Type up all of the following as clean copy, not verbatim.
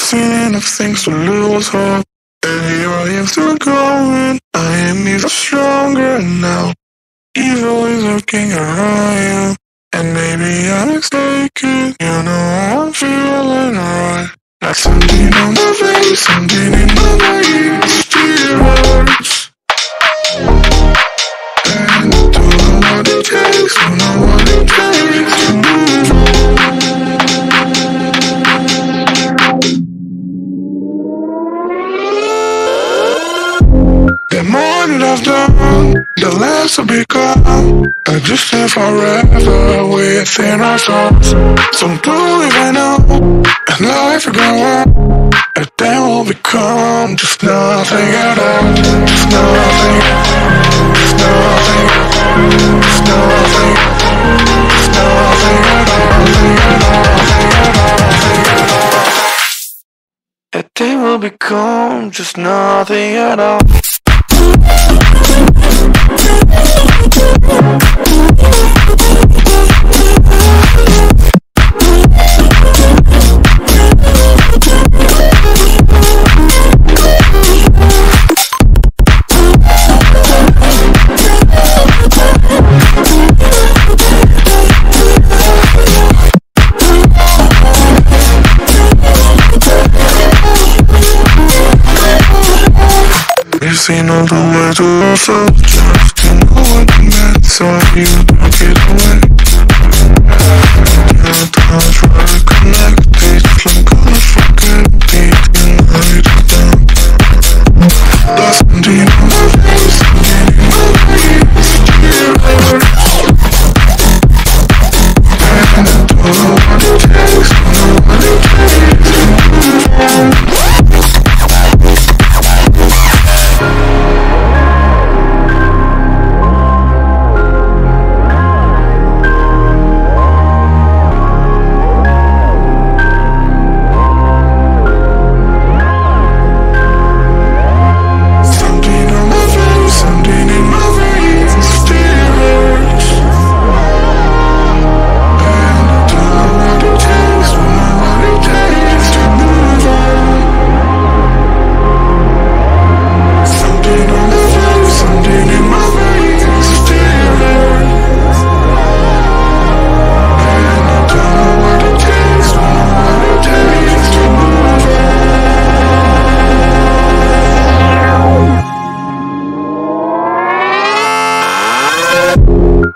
seen enough things to lose hope, and here I am still going. I am even stronger now. Evil is lurking around you, and maybe I'm mistaken. You know I'm feeling right, like something on my face, something in my mind. Still hurts, and I don't know what it takes, don't know what it takes to move on. The more that I've done, the less I've become. I just live forever within our souls. Some do even know, and life will go on, and then we'll become just nothing at all. Just nothing, just nothing, just nothing, just nothing at all, and then we'll become just nothing at all. You seen all the way to yourself, just to know what you meant, so you don't get away. You don't try to connect, they just like gonna forget me, you know you just don't. There's something on my face, something in my face, still hurts. And I don't know what it takes, don't know what it takes to move on.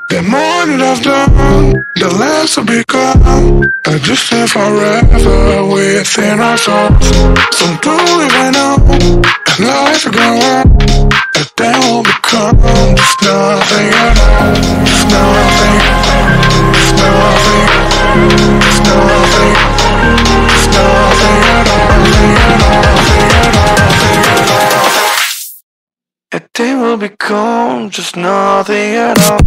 The more that I've done, the less I've become. I just live forever within our souls. Some do even know, and life will go on, and then we'll become just nothing at all. Just nothing, just nothing, just nothing, just nothing at all, and then we'll become just nothing at all.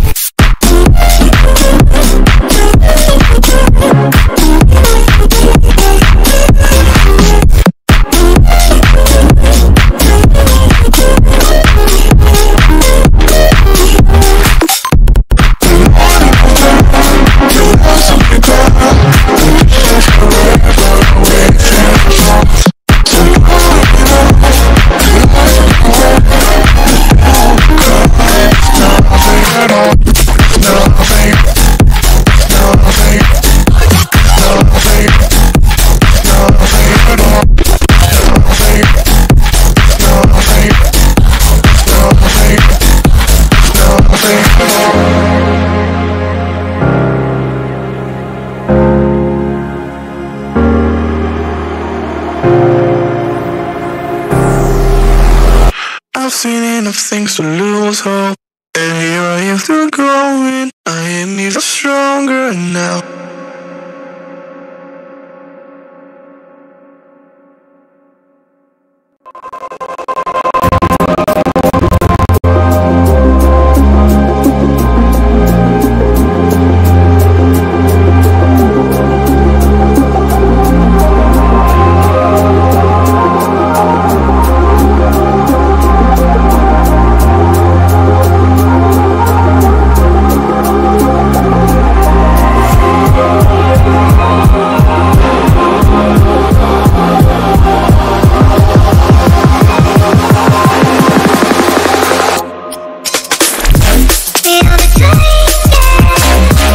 I've seen enough things to lose hope, and here I am still going. I am even stronger now.